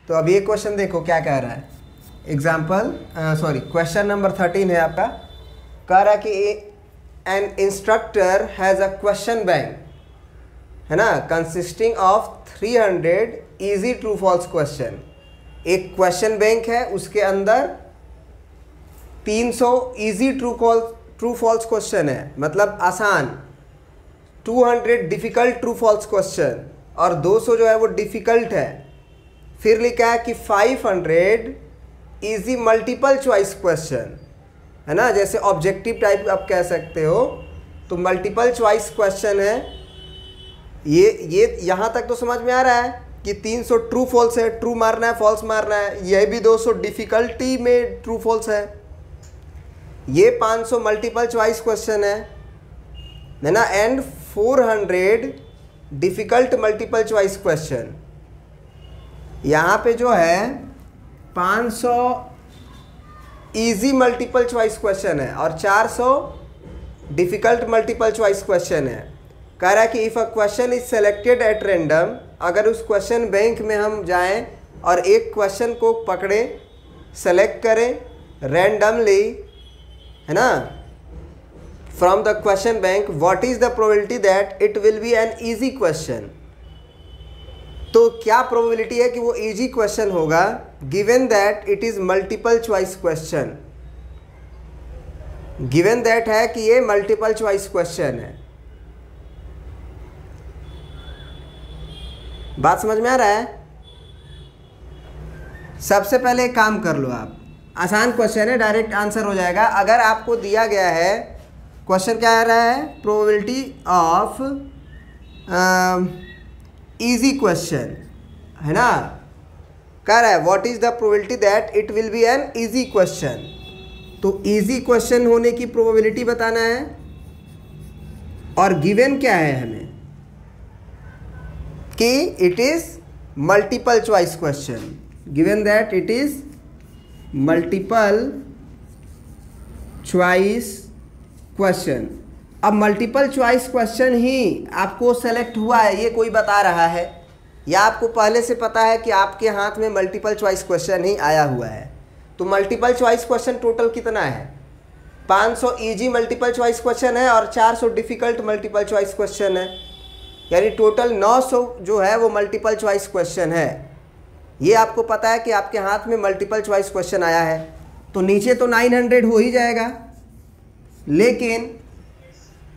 तो अब ये क्वेश्चन देखो क्या कह रहा है। क्वेश्चन नंबर 13 है आपका। कह रहा है कि an instructor has a question bank, है ना, consisting of 300 easy true false question. एक क्वेश्चन बैंक है, उसके अंदर 300 इजी ट्रू फॉल्स क्वेश्चन है, मतलब आसान, 200 डिफ़िकल्ट ट्रू फॉल्स क्वेश्चन और 200 जो है वो डिफ़िकल्ट है। फिर लिखा है कि 500 इजी मल्टीपल चॉइस क्वेश्चन, है ना, जैसे ऑब्जेक्टिव टाइप आप कह सकते हो, तो मल्टीपल चॉइस क्वेश्चन है। ये यहाँ तक तो समझ में आ रहा है कि 300 ट्रू फॉल्स है, ट्रू मारना है फॉल्स मारना है। यह भी 200 डिफ़िकल्टी में ट्रू फॉल्स है। ये 500 मल्टीपल चॉइस क्वेश्चन है ना, and 400 difficult multiple choice question. यहाँ पे जो है 500 इजी मल्टीपल चॉइस क्वेश्चन है और 400 डिफ़िकल्ट मल्टीपल चॉइस क्वेश्चन है। कह रहा है कि if a question is selected at random, अगर उस क्वेश्चन बैंक में हम जाएं और एक क्वेश्चन को पकड़ें, सेलेक्ट करें रैंडमली, है ना, from the question bank, what is the probability that it will be an easy question. तो क्या प्रोबेबिलिटी है कि वो इजी क्वेश्चन होगा, given that it is multiple choice question. Given that है कि ये मल्टीपल चॉइस क्वेश्चन है। बात समझ में आ रहा है? सबसे पहले एक काम कर लो आप, आसान क्वेश्चन है, डायरेक्ट आंसर हो जाएगा। अगर आपको दिया गया है क्वेश्चन, क्या आ रहा है, प्रोबेबिलिटी ऑफ इजी क्वेश्चन, है ना, कह रहा है what is the probability that it will be an easy question. तो इजी क्वेश्चन होने की प्रोबेबिलिटी बताना है और गिवन क्या है हमें कि it is multiple choice question, given that it is multiple choice question. अब मल्टीपल चॉइस क्वेश्चन ही आपको सेलेक्ट हुआ है, ये कोई बता रहा है, या आपको पहले से पता है कि आपके हाथ में मल्टीपल चॉइस क्वेश्चन ही आया हुआ है। तो मल्टीपल चॉइस क्वेश्चन टोटल कितना है, 500 इजी मल्टीपल चॉइस क्वेश्चन है और 400 डिफ़िकल्ट मल्टीपल चॉइस क्वेश्चन है, यानी टोटल 900 जो है वो मल्टीपल चॉइस क्वेश्चन है। ये आपको पता है कि आपके हाथ में मल्टीपल चॉइस क्वेश्चन आया है, तो नीचे तो 900 हो ही जाएगा।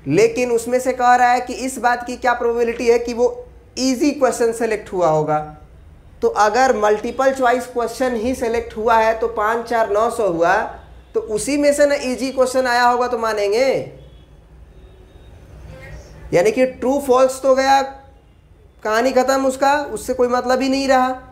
लेकिन उसमें से कह रहा है कि इस बात की क्या प्रोबेबिलिटी है कि वो इजी क्वेश्चन सेलेक्ट हुआ होगा। तो अगर मल्टीपल चॉइस क्वेश्चन ही सेलेक्ट हुआ है तो 5 4 900 हुआ, तो उसी में से ना इजी क्वेश्चन आया होगा तो मानेंगे। यानी कि ट्रू फॉल्स तो गया, कहानी खत्म, उससे कोई मतलब ही नहीं रहा।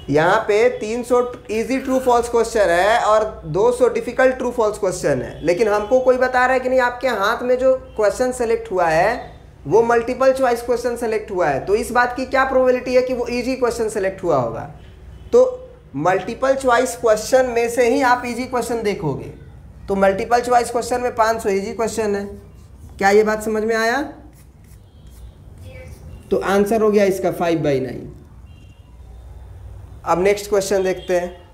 यहाँ पे 300 इजी ट्रू फॉल्स क्वेश्चन है और 200 डिफ़िकल्ट ट्रू फॉल्स क्वेश्चन है, लेकिन हमको कोई बता रहा है कि नहीं आपके हाथ में जो क्वेश्चन सेलेक्ट हुआ है वो मल्टीपल चॉइस क्वेश्चन सेलेक्ट हुआ है। तो इस बात की क्या प्रोबेबिलिटी है कि वो इजी क्वेश्चन सेलेक्ट हुआ होगा। तो मल्टीपल चॉइस क्वेश्चन में से ही आप इजी क्वेश्चन देखोगे। तो मल्टीपल चॉइस क्वेश्चन में 500 इजी क्वेश्चन है। क्या ये बात समझ में आया? तो आंसर हो गया इसका 5/9। अब नेक्स्ट क्वेश्चन देखते हैं।